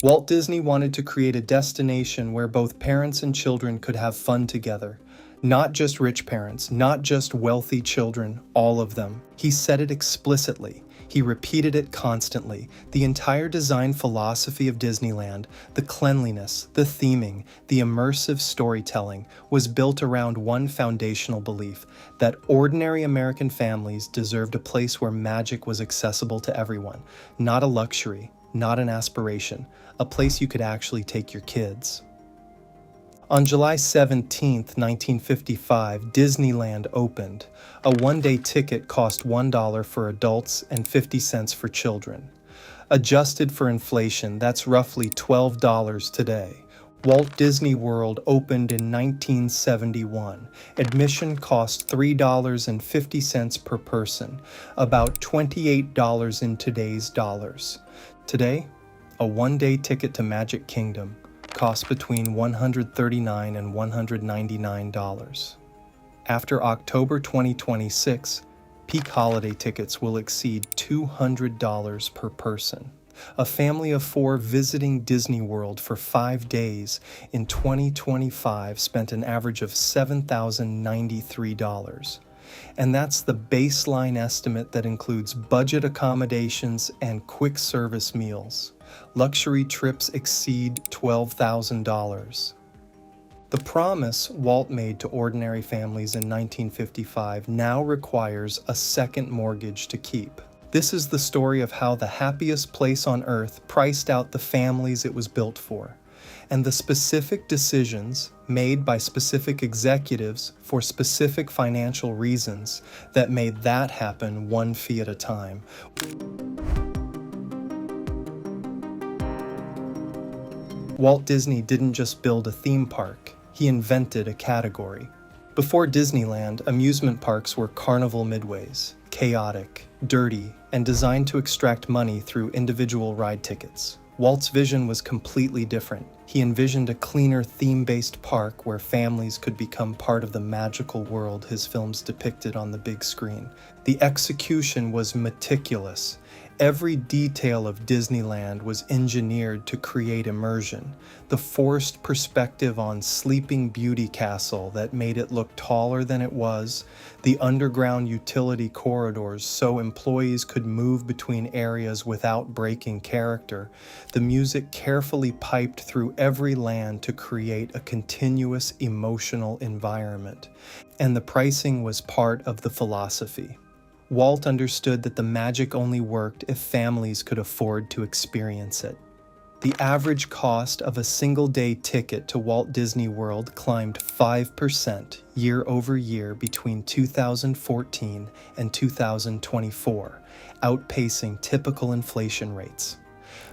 Walt Disney wanted to create a destination where both parents and children could have fun together. Not just rich parents, not just wealthy children, all of them. He said it explicitly. He repeated it constantly. The entire design philosophy of Disneyland, the cleanliness, the theming, the immersive storytelling, was built around one foundational belief: that ordinary American families deserved a place where magic was accessible to everyone, not a luxury, not an aspiration, a place you could actually take your kids. On July 17, 1955, Disneyland opened. A one-day ticket cost $1 for adults and 50 cents for children. Adjusted for inflation, that's roughly $12 today. Walt Disney World opened in 1971. Admission cost $3.50 per person, about $28 in today's dollars. Today, a one-day ticket to Magic Kingdom costs between $139 and $199. After October 2026, peak holiday tickets will exceed $200 per person. A family of 4 visiting Disney World for 5 days in 2025 spent an average of $7,093. And that's the baseline estimate that includes budget accommodations and quick service meals. Luxury trips exceed $12,000. The promise Walt made to ordinary families in 1955 now requires a second mortgage to keep. This is the story of how the happiest place on earth priced out the families it was built for, and the specific decisions made by specific executives for specific financial reasons that made that happen one fee at a time. Walt Disney didn't just build a theme park, he invented a category. Before Disneyland, amusement parks were carnival midways, chaotic, dirty, and designed to extract money through individual ride tickets. Walt's vision was completely different. He envisioned a cleaner, theme-based park where families could become part of the magical world his films depicted on the big screen. The execution was meticulous. Every detail of Disneyland was engineered to create immersion. The forced perspective on Sleeping Beauty Castle that made it look taller than it was, the underground utility corridors so employees could move between areas without breaking character, the music carefully piped through every land to create a continuous emotional environment. And the pricing was part of the philosophy. Walt understood that the magic only worked if families could afford to experience it. The average cost of a single-day ticket to Walt Disney World climbed 5% year over year between 2014 and 2024, outpacing typical inflation rates.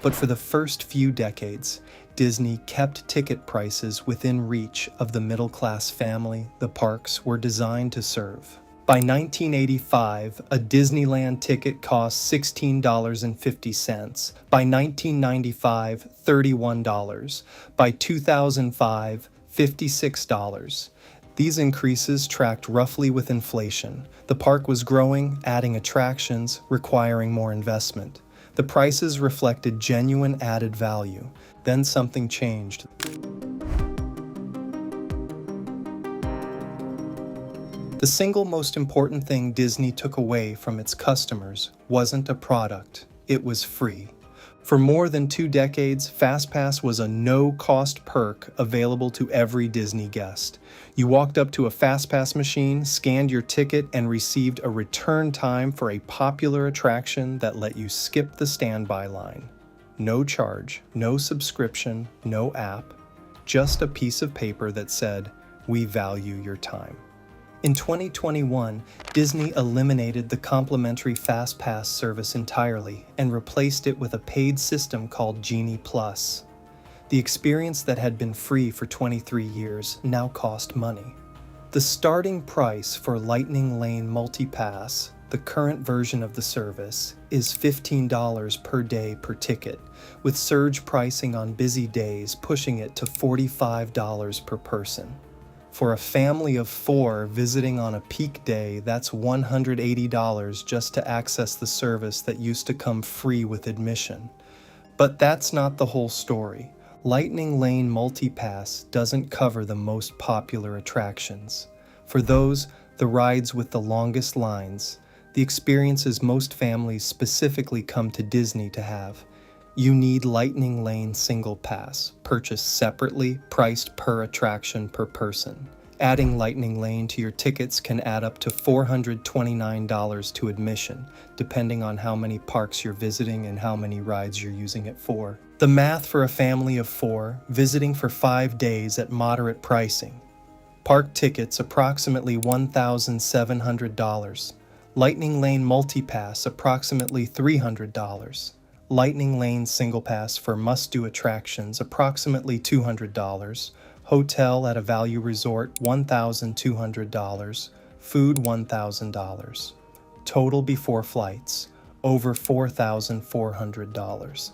But for the first few decades, Disney kept ticket prices within reach of the middle-class family the parks were designed to serve. By 1985, a Disneyland ticket cost $16.50. By 1995, $31. By 2005, $56. These increases tracked roughly with inflation. The park was growing, adding attractions, requiring more investment. The prices reflected genuine added value. Then something changed. The single most important thing Disney took away from its customers wasn't a product, it was free. For more than 2 decades, FastPass was a no-cost perk available to every Disney guest. You walked up to a FastPass machine, scanned your ticket, and received a return time for a popular attraction that let you skip the standby line. No charge, no subscription, no app, just a piece of paper that said, "We value your time." In 2021, Disney eliminated the complimentary FastPass service entirely and replaced it with a paid system called Genie Plus. The experience that had been free for 23 years now cost money. The starting price for Lightning Lane MultiPass, the current version of the service, is $15 per day per ticket, with surge pricing on busy days pushing it to $45 per person. For a family of 4 visiting on a peak day, that's $180 just to access the service that used to come free with admission. But that's not the whole story. Lightning Lane Multipass doesn't cover the most popular attractions. For those, the rides with the longest lines, the experiences most families specifically come to Disney to have, you need Lightning Lane Single Pass, purchased separately, priced per attraction per person. Adding Lightning Lane to your tickets can add up to $429 to admission, depending on how many parks you're visiting and how many rides you're using it for. The math for a family of 4, visiting for 5 days at moderate pricing. Park tickets approximately $1,700. Lightning Lane Multipass approximately $300. Lightning Lane Single Pass for must-do attractions approximately $200. Hotel at a value resort $1,200. Food $1,000. Total before flights over $4,400.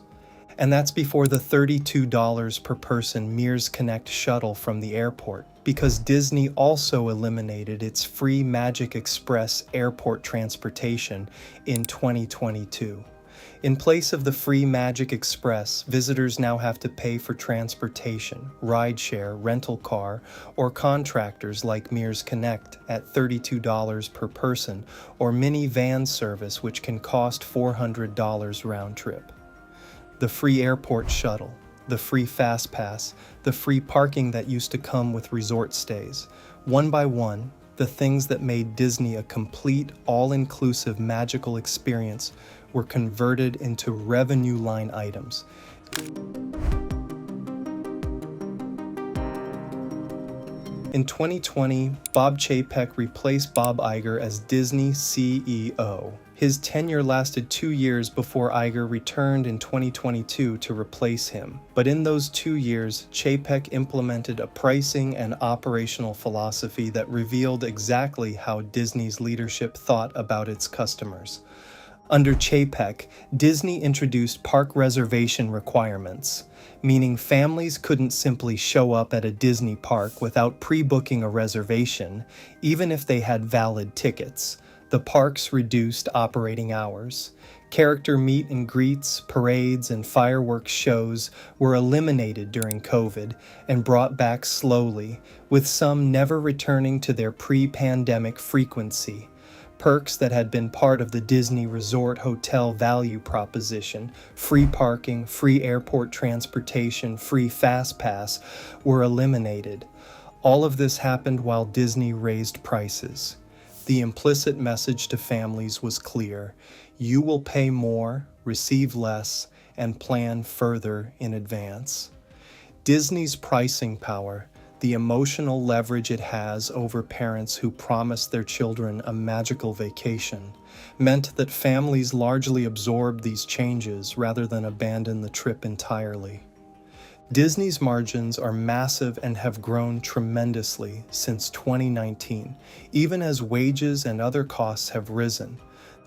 And that's before the $32 per person Mears Connect shuttle from the airport, because Disney also eliminated its free Magic Express airport transportation in 2022. In place of the free Magic Express, visitors now have to pay for transportation, rideshare, rental car, or contractors like Mears Connect at $32 per person, or mini van service which can cost $400 round trip. The free airport shuttle, the free FastPass, the free parking that used to come with resort stays. One by one, the things that made Disney a complete, all-inclusive magical experience were converted into revenue line items. In 2020, Bob Chapek replaced Bob Iger as Disney CEO. His tenure lasted 2 years before Iger returned in 2022 to replace him. But in those 2 years, Chapek implemented a pricing and operational philosophy that revealed exactly how Disney's leadership thought about its customers. Under Chapek, Disney introduced park reservation requirements, meaning families couldn't simply show up at a Disney park without pre-booking a reservation, even if they had valid tickets. The parks reduced operating hours. Character meet and greets, parades, and fireworks shows were eliminated during COVID and brought back slowly, with some never returning to their pre-pandemic frequency. Perks that had been part of the Disney Resort Hotel value proposition, free parking, free airport transportation, free FastPass, were eliminated. All of this happened while Disney raised prices. The implicit message to families was clear: you will pay more, receive less, and plan further in advance. Disney's pricing power, the emotional leverage it has over parents who promise their children a magical vacation, meant that families largely absorbed these changes rather than abandon the trip entirely. Disney's margins are massive and have grown tremendously since 2019, even as wages and other costs have risen.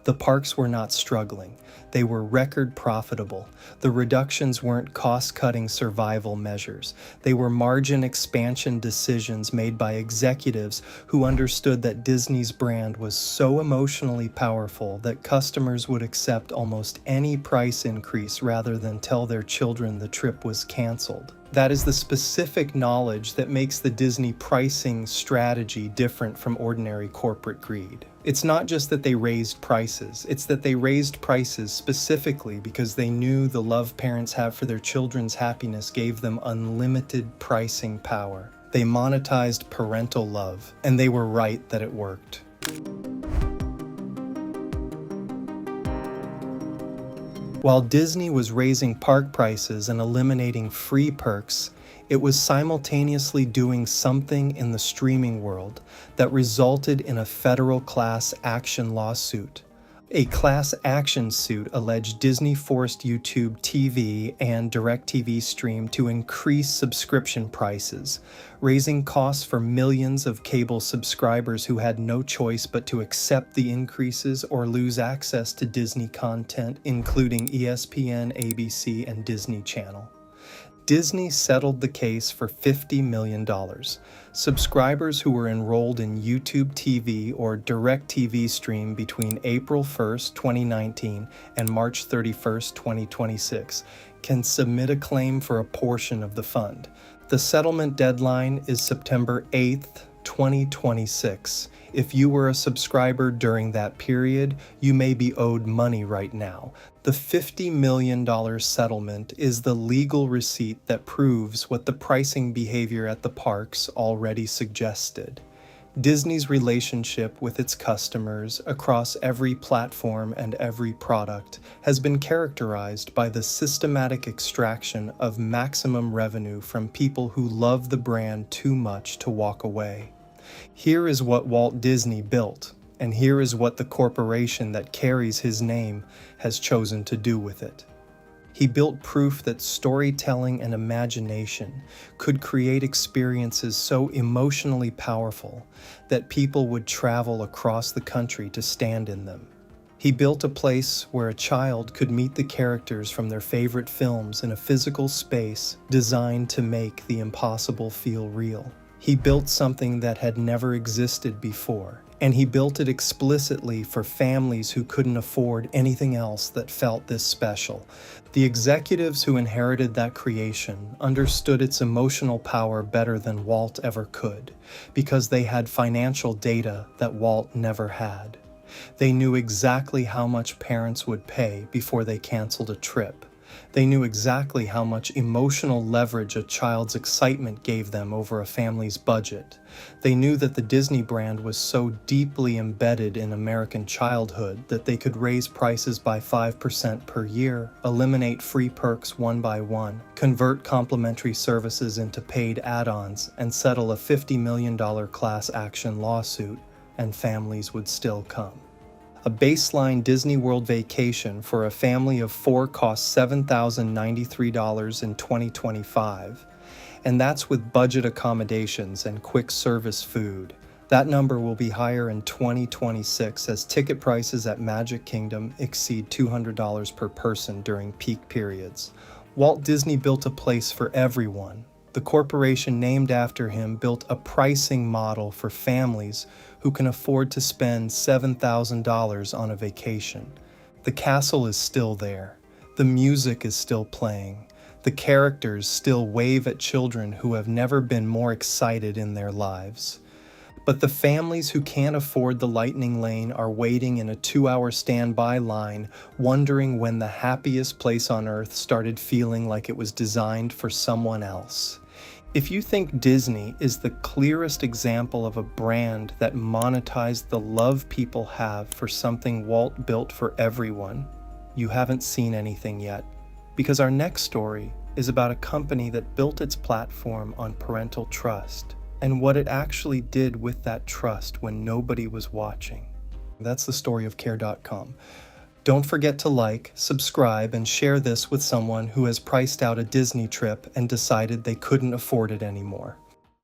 The parks were not struggling. They were record profitable. The reductions weren't cost-cutting survival measures. They were margin expansion decisions made by executives who understood that Disney's brand was so emotionally powerful that customers would accept almost any price increase rather than tell their children the trip was canceled. That is the specific knowledge that makes the Disney pricing strategy different from ordinary corporate greed. It's not just that they raised prices, it's that they raised prices specifically because they knew the love parents have for their children's happiness gave them unlimited pricing power. They monetized parental love, and they were right that it worked. While Disney was raising park prices and eliminating free perks, it was simultaneously doing something in the streaming world that resulted in a federal class action lawsuit. A class action suit alleged Disney forced YouTube TV and DirecTV Stream to increase subscription prices, raising costs for millions of cable subscribers who had no choice but to accept the increases or lose access to Disney content, including ESPN, ABC, and Disney Channel. Disney settled the case for $50 million. Subscribers who were enrolled in YouTube TV or DirecTV Stream between April 1st, 2019 and March 31st, 2026 can submit a claim for a portion of the fund. The settlement deadline is September 8th, 2026. If you were a subscriber during that period, you may be owed money right now. The $50 million settlement is the legal receipt that proves what the pricing behavior at the parks already suggested. Disney's relationship with its customers across every platform and every product has been characterized by the systematic extraction of maximum revenue from people who love the brand too much to walk away. Here is what Walt Disney built, and here is what the corporation that carries his name has chosen to do with it. He built proof that storytelling and imagination could create experiences so emotionally powerful that people would travel across the country to stand in them. He built a place where a child could meet the characters from their favorite films in a physical space designed to make the impossible feel real. He built something that had never existed before, and he built it explicitly for families who couldn't afford anything else that felt this special. The executives who inherited that creation understood its emotional power better than Walt ever could, because they had financial data that Walt never had. They knew exactly how much parents would pay before they canceled a trip. They knew exactly how much emotional leverage a child's excitement gave them over a family's budget. They knew that the Disney brand was so deeply embedded in American childhood that they could raise prices by 5% per year, eliminate free perks one by one, convert complimentary services into paid add-ons, and settle a $50 million class action lawsuit, and families would still come. A baseline Disney World vacation for a family of 4 costs $7,093 in 2025, and that's with budget accommodations and quick service food. That number will be higher in 2026 as ticket prices at Magic Kingdom exceed $200 per person during peak periods. Walt Disney built a place for everyone. The corporation named after him built a pricing model for families who can afford to spend $7,000 on a vacation. The castle is still there. The music is still playing. The characters still wave at children who have never been more excited in their lives. But the families who can't afford the Lightning Lane are waiting in a 2-hour standby line, wondering when the happiest place on earth started feeling like it was designed for someone else. If you think Disney is the clearest example of a brand that monetized the love people have for something Walt built for everyone, you haven't seen anything yet. Because our next story is about a company that built its platform on parental trust and what it actually did with that trust when nobody was watching. That's the story of Care.com. Don't forget to like, subscribe, and share this with someone who has priced out a Disney trip and decided they couldn't afford it anymore.